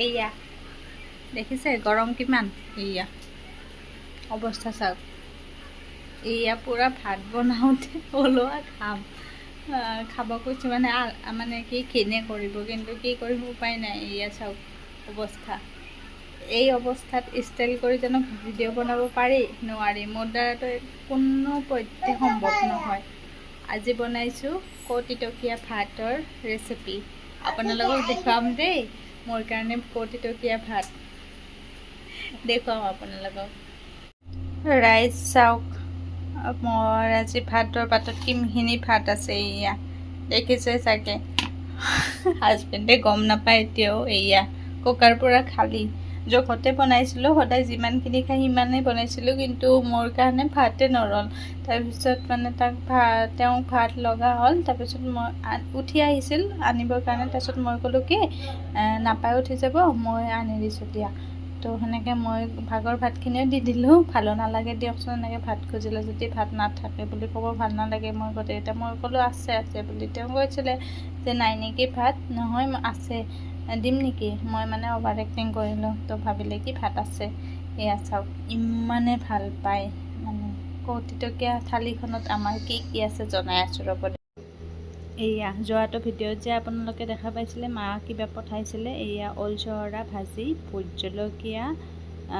এইয়া দেখিছে গৰম কিমান, এইয়া অৱস্থা চাওক। এইয়া পূৰা ভাত বনাওঁতে ওলোৱা ঘাম। খাব কৈছোঁ মানে কি ঘিণে কৰিব, কিন্তু কি কৰিব উপায় নাই। এইয়া চাওক অৱস্থা। এই অৱস্থাত ষ্টাইল কৰি জানো ভিডিঅ' বনাব পাৰি? নোৱাৰি। মোৰ দ্বাৰাতো কোনো পধ্যে সম্ভৱ নহয়। আজি বনাইছোঁ কৌতিতকীয়া ভাতৰ ৰেচিপি। আপোনালোকক দেখুৱাম দেই, মোৰ কাৰণে কৌতিতকীয়া ভাত দেখুৱাম আপোনালোকক। ৰাইজ চাওক, মোৰ আজি ভাতৰ পাতত কিমানখিনি ভাত আছে। এইয়া দেখিছে চাগে, হাজবেণ্ডে গম নাপায় এতিয়াও। এইয়া কুকাৰ পৰা খালী জোখতে বনাইছিলোঁ, সদায় যিমানখিনি খাই সিমানেই বনাইছিলোঁ, কিন্তু মোৰ কাৰণে ভাতে নৰল। তাৰপিছত মানে তেওঁক ভাত লগা হ'ল। তাৰপিছত মই উঠি আহিছিল আনিবৰ কাৰণে। তাৰপিছত মই ক'লোঁ কি নাপাই উঠি যাব, মই আনি দিছোঁ দিয়া। তো সেনেকৈ মই ভাগৰ ভাতখিনিও দি দিলোঁ। ভালো নালাগে দিয়কচোন, এনেকৈ ভাত খুজিলে যদি ভাত নাথাকে বুলি ক'ব ভাল নালাগে। মই গোটেইকেইটা মই ক'লোঁ আছে বুলি। তেওঁ কৈছিলে যে নাই নেকি ভাত। নহয় আছে, দিম নেকি? মই মানে অভাৰ এক্টিং কৰিলোঁ, তো ভাবিলে কি ভাত আছে। এয়া চাওক, ইমানে ভাল পায় মানে। কৌতিতকীয়া থালিখনত আমাৰ কি কি আছে জনাই আছোঁ ৰ'ব। এইয়া যোৱাটো ভিডিঅ'ত যে আপোনালোকে দেখা পাইছিলে মা কিবা পঠাইছিলে, এইয়া ওল চহৰা ভাজি, ভোট জলকীয়া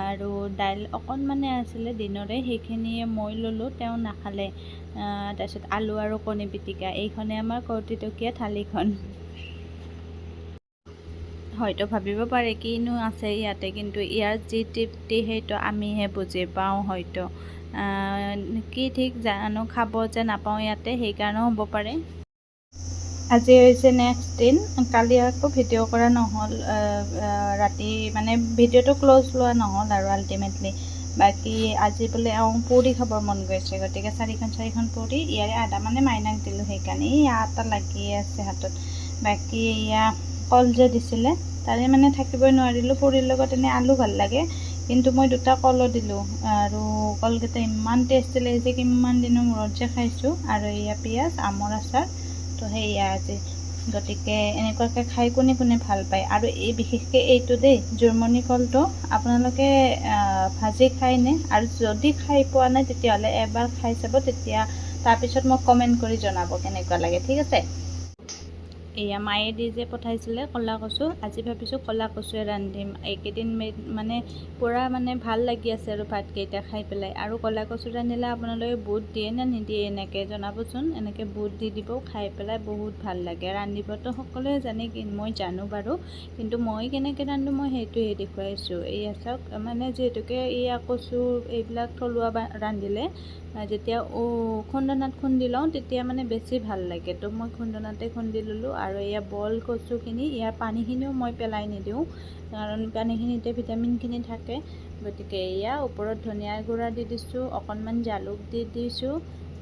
আৰু দাইল অকণমানে আছিলে দিনৰে, সেইখিনিয়ে মই ল'লোঁ, তেওঁ নাখালে। তাৰপিছত আলু আৰু কণী পিটিকা। এইখনে আমাৰ কৌতিতকীয়া থালিখন। হয়তো ভাবিব পাৰে কিনো আছে ইয়াতে, কিন্তু ইয়াৰ যি তৃপ্তি সেইটো আমিহে বুজি পাওঁ। হয়তো কি ঠিক জানো, খাব যে নাপাওঁ ইয়াতে, সেইকাৰণেও হ'ব পাৰে। আজি হৈছে নেক্সট দিন। কালি আকৌ ভিডিঅ' কৰা নহ'ল, ৰাতি মানে ভিডিঅ'টো ক্ল'জ লোৱা নহ'ল আৰু আল্টিমেটলি। বাকী আজি বোলে পুৰি খাবৰ মন গৈছে, গতিকে চাৰিখন পুৰি ইয়াৰে আধা মানে মাইনাক দিলোঁ, সেইকাৰণে এই আটা লাগিয়ে আছে হাতত। বাকী এয়া কল যে দিছিলে, তাৰে মানে থাকিবই নোৱাৰিলোঁ। পুৰিৰ লগত এনেই আলু ভাল লাগে, কিন্তু মই দুটা কলো দিলোঁ, আৰু কলকেইটা ইমান টেষ্টি লাগিছে, কিমান দিনৰ মূৰত যে খাইছোঁ। আৰু এয়া পিঁয়াজ, আমৰ আচাৰ। তো সেয়া আজি, গতিকে এনেকুৱাকৈ খাই কোনে কোনে ভাল পায়। আৰু এই বিশেষকৈ এইটো দেই, জোৰমণি কলটো আপোনালোকে ভাজি খায়নে? আৰু যদি খাই পোৱা নাই তেতিয়াহ'লে এবাৰ খাই চাব, তেতিয়া তাৰপিছত মোক কমেণ্ট কৰি জনাব কেনেকুৱা লাগে, ঠিক আছে? এয়া মায়ে দি যে পঠাইছিলে ক'লা কচু, আজি ভাবিছোঁ ক'লা কচুৱে ৰান্ধিম। এইকেইদিন মানে পূৰা মানে ভাল লাগি আছে আৰু ভাতকেইটা খাই পেলাই। আৰু ক'লা কচু ৰান্ধিলে আপোনালোকে বুট দিয়ে নে নিদিয়ে এনেকৈ জনাবচোন। এনেকৈ বুট দি দিব, খাই পেলাই বহুত ভাল লাগে। ৰান্ধিবতো সকলোৱে জানে, মই জানো বাৰু, কিন্তু মই কেনেকৈ ৰান্ধোঁ মই সেইটোৱে দেখুৱাইছোঁ। এয়া চাওক, মানে যিহেতুকে এয়া কচু এইবিলাক থলুৱা ৰান্ধিলে যেতিয়া খুন্দনাত খুন্দি লওঁ তেতিয়া মানে বেছি ভাল লাগে। তো মই খুন্দনাতে খুন্দি ল'লোঁ। আৰু এয়া বইল কচুখিনি, ইয়াৰ পানীখিনিও মই পেলাই নিদিওঁ, কাৰণ পানীখিনিতে ভিটামিনখিনি থাকে। গতিকে এয়া ওপৰত ধনিয়াৰ গুড়া দি দিছোঁ, অকণমান জালুক দি দিছোঁ।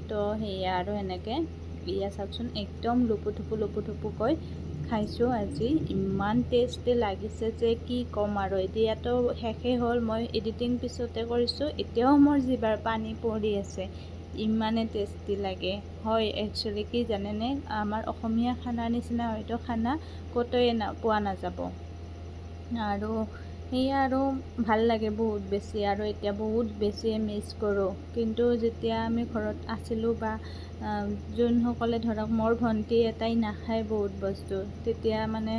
তো সেয়া আৰু এনেকৈ এয়া চাওকচোন, একদম লুপুথুপুকৈ খাইছোঁ আজি। ইমান টেষ্টি লাগিছে যে কি ক'ম আৰু। এতিয়াতো শেষেই হ'ল, মই এডিটিং পিছতে কৰিছোঁ, এতিয়াও মোৰ জিভাৰ পানী পৰি আছে, ইমানে টেষ্টি লাগে। হয়, একচুৱেলি কি জানেনে, আমাৰ অসমীয়া খানাৰ নিচিনা হয়তো খানা ক'তোৱে পোৱা নাযাব। আৰু সেয়া আৰু ভাল লাগে বহুত বেছি, আৰু এতিয়া বহুত বেছিয়ে মিছ কৰোঁ। কিন্তু যেতিয়া আমি ঘৰত আছিলোঁ, বা যোনসকলে ধৰক মোৰ ভণ্টি এটাই নাখায় বহুত বস্তু, তেতিয়া মানে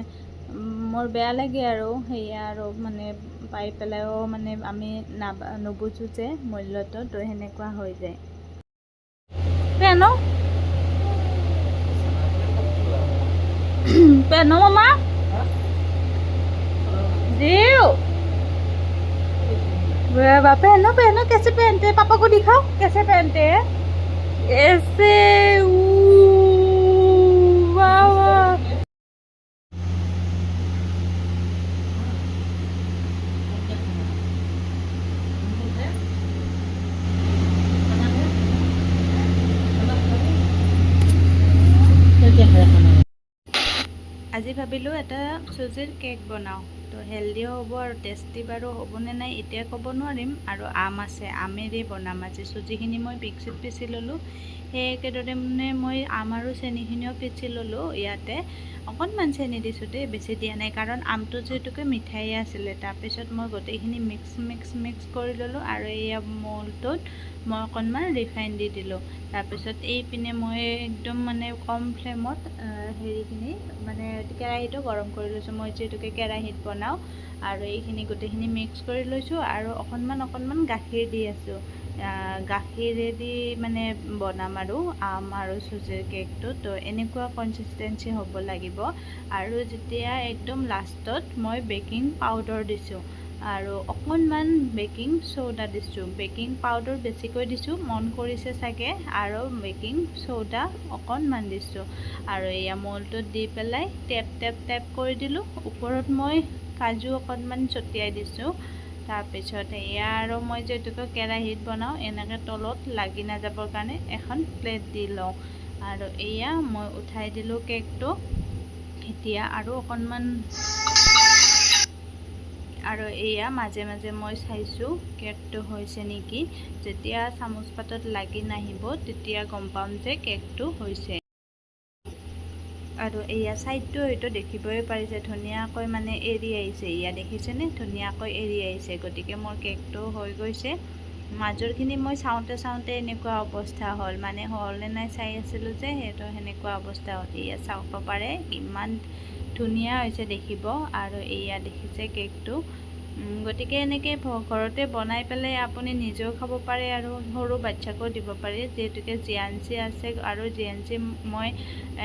মোৰ বেয়া লাগে আৰু। সেয়া আৰু মানে পাই পেলাইও মানে আমি নুবুজোঁ যে মূল্যটো, তো সেনেকুৱা হৈ যায়। পেনো पेनो मम्मा जीव पहनो पहनो, कैसे पहनते हैं? पापा को दिखाओ कैसे पहनते हैं। ऐसे वाह वाह। আজি ভাবিলোঁ এটা চুজিৰ কেক বনাওঁ। তো হেল্ডিও হ'ব আৰু টেষ্টি বাৰু হ'বনে নাই এতিয়া ক'ব নোৱাৰিম। আৰু আম আছে, আমেৰে বনাম আজি। চুজিখিনি মই মিক্সিত পিচি ল'লোঁ, সেই একেদৰে মানে মই আম আৰু চেনিখিনিও পিচি ল'লোঁ। ইয়াতে অকণমান চেনি দিছোঁ দেই, বেছি দিয়া নাই, কাৰণ আমটো যিহেতুকে মিঠাই আছিলে। তাৰপিছত মই গোটেইখিনি মিক্স কৰি ল'লোঁ আৰু এয়া মলটোত মই অকণমান ৰিফাইন দি দিলোঁ। তাৰপিছত এইপিনে মই একদম মানে কম ফ্লেমত হেৰিখিনি মানে কেৰাহীটো গৰম কৰি লৈছোঁ। মই যিহেতুকে কেৰাহীত বনাওঁ। আৰু এইখিনি গোটেইখিনি মিক্স কৰি লৈছোঁ আৰু অকণমান গাখীৰ দি আছোঁ। গাখীৰেদি মানে বনাম আৰু আম আৰু চুজিৰ কেকটো। তো এনেকুৱা কনচিষ্টেঞ্চি হ'ব লাগিব। আৰু যেতিয়া একদম লাষ্টত মই বেকিং পাউডাৰ দিছোঁ আৰু অকণমান বেকিং চ'ডা দিছোঁ। বেকিং পাউডাৰ বেছিকৈ দিছোঁ, মন কৰিছে চাগে, আৰু বেকিং চ'ডা অকণমান দিছোঁ। আৰু এয়া মলটোত দি পেলাই টেপ কৰি দিলোঁ। ওপৰত মই কাজু অকণমান ছটিয়াই দিছোঁ। তাৰপিছত এয়া আৰু মই যিহেতুকে কেৰাহীত বনাওঁ, এনেকৈ তলত লাগি নাযাবৰ কাৰণে এখন প্লেট দি লওঁ। আৰু এয়া মই উঠাই দিলোঁ কেকটো। এতিয়া আৰু অকণমান আৰু এয়া মাজে মই চাইছোঁ কেকটো হৈছে নেকি। যেতিয়া চামুচ পাতত লাগি নাহিব তেতিয়া গম পাম যে কেকটো হৈছে। আৰু এয়া ছাইডটো হয়তো দেখিবই পাৰিছে ধুনীয়াকৈ মানে এৰি আহিছে। এয়া দেখিছেনে, ধুনীয়াকৈ এৰি আহিছে। গতিকে মোৰ কেকটো হৈ গৈছে। মাজৰখিনি মই চাওঁতে এনেকুৱা অৱস্থা হ'ল, মানে হ'লনে নাই চাই আছিলোঁ যে, সেইটো সেনেকুৱা অৱস্থা হ'ল। এয়া চাব পাৰে ইমান ধুনীয়া হৈছে দেখিব। আৰু এয়া দেখিছে কেকটো। গতিকে এনেকৈ ঘৰতে বনাই পেলাই আপুনি নিজেও খাব পাৰে আৰু সৰু বাচ্ছাকো দিব পাৰে। যিহেতুকে জিয়াঞ্চি আছে আৰু জিয়াঞ্চি মই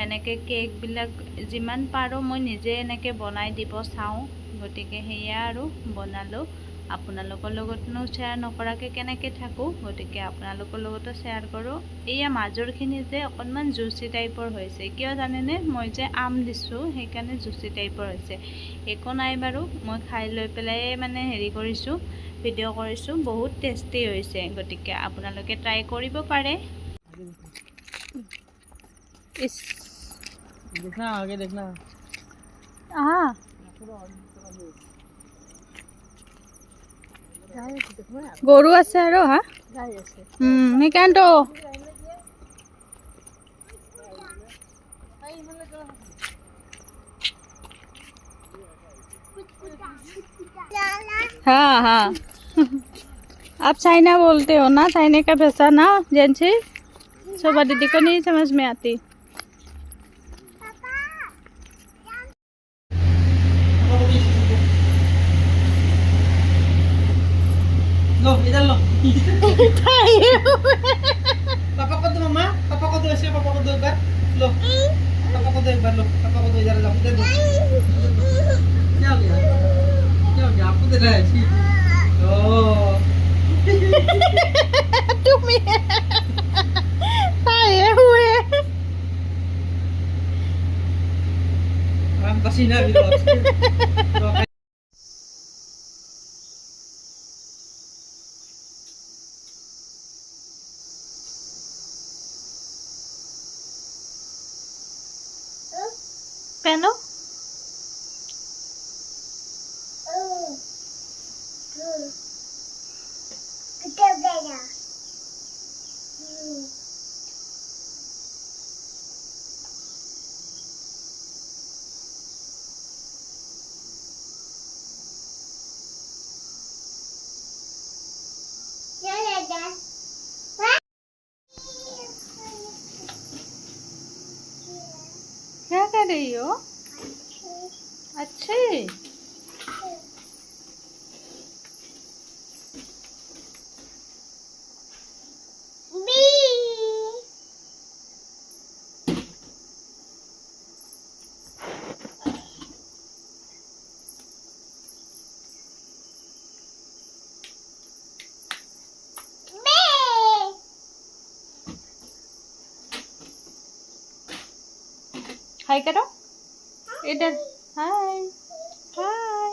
এনেকৈ কেকবিলাক যিমান পাৰোঁ মই নিজে এনেকৈ বনাই দিব চাওঁ। গতিকে সেয়া আৰু বনালোঁ। আপোনালোকৰ লগতনো শ্বেয়াৰ নকৰাকৈ কেনেকৈ থাকোঁ, গতিকে আপোনালোকৰ লগতো শ্বেয়াৰ কৰোঁ। এয়া মাজৰখিনি যে অকণমান জুচি টাইপৰ হৈছে, কিয় জানেনে, মই যে আম দিছোঁ সেইকাৰণে জুচি টাইপৰ হৈছে। একো নাই বাৰু, মই খাই লৈ পেলাই মানে হেৰি কৰিছোঁ, ভিডিঅ' কৰিছোঁ। বহুত টেষ্টি হৈছে, গতিকে আপোনালোকে ট্ৰাই কৰিব পাৰে। देखना आगे देखना গৰু আছে আৰু হা সেইকাৰণেতো हाँ हाँ आप चाइना बोलते हो ना, चाइना का भाषा ना जेंसी शोभा दीदी को नहीं समझ में आती। लो इधर लो पापा को दो मम्मा, पापा को दो ऐसे, पापा को दो एक बार लो, पापा को दो एक बार लो, पापा को दो इधर लो, इधर दो। क्या हो गया आपको दे रहा है जी। तुम्हें आए हुए हम पसीना भी लो पेनो क्या कर रही हो? अच्छे हाय करो इधर, हाय हाय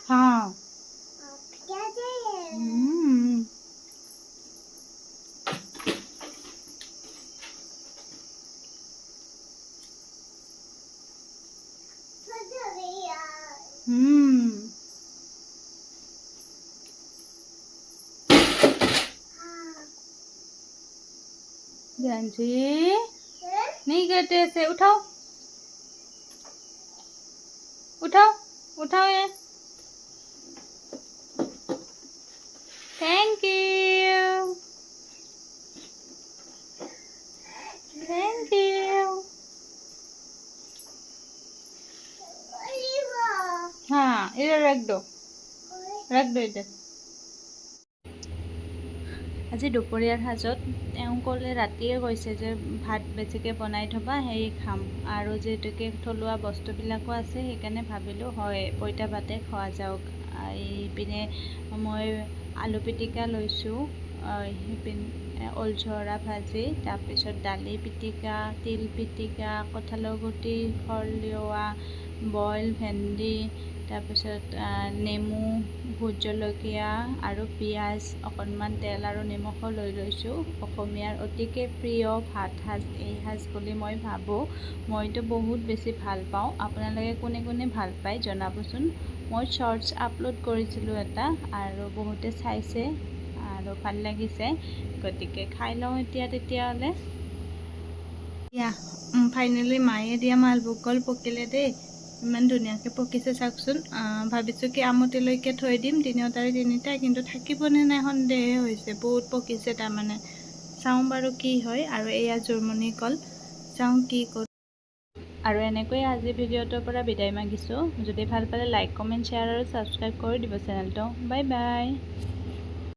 हाँ ध्यानजी नहीं करते ऐसे, उठाओ उठाओ उठाओ ये। Thank you thank you. हाँ इधर रख दो इधर। আজি দুপৰীয়াৰ সাজত তেওঁ ক'লে, ৰাতিয়ে কৈছে যে ভাত বেছিকৈ বনাই থবা, সেই খাম। আৰু যিহেতুকে থলুৱা বস্তুবিলাকো আছে, সেইকাৰণে ভাবিলোঁ হয় পইতা ভাতে খোৱা যাওক। এইপিনে মই আলু পিটিকা লৈছোঁ, সেইপিনে ওলঝৰা ভাজি, তাৰপিছত দালি পিটিকা, তিল পিটিকা, কঁঠালৰ গুটি, খৰলিওৱা, বইল ভেন্দি, তাৰপিছত নেমু, ভোট জলকীয়া আৰু পিঁয়াজ, অকণমান তেল আৰু নিমখো লৈ লৈছোঁ। অসমীয়াৰ অতিকৈ প্ৰিয় ভাত সাজ এই সাজ বুলি মই ভাবোঁ। মইতো বহুত বেছি ভাল পাওঁ। আপোনালোকে কোনে কোনে ভাল পায় জনাবচোন। মই শ্বৰ্টছ আপলোড কৰিছিলোঁ এটা, আৰু বহুতে চাইছে আৰু ভাল লাগিছে। গতিকে খাই লওঁ এতিয়া তেতিয়াহ'লে। ফাইনেলি মায়ে দিয়া মালভোগ কল পকিলে দেই, ইমান ধুনীয়াকৈ পকিছে চাওকচোন। ভাবিছোঁ কি আমতিলৈকে থৈ দিম, তিনিওটাৰে তিনিটা, কিন্তু থাকিবনে নাই সন্দেহে হৈছে, বহুত পকিছে তাৰমানে। চাওঁ বাৰু কি হয়। আৰু এয়া জোৰমণি কল, চাওঁ কি কৰোঁ। আৰু এনেকৈ আজি ভিডিঅ'টোৰ পৰা বিদায় মাগিছোঁ। যদি ভাল পালে লাইক কমেণ্ট শ্বেয়াৰ আৰু ছাবস্ক্ৰাইব কৰি দিব চেনেলটো। Bye bye.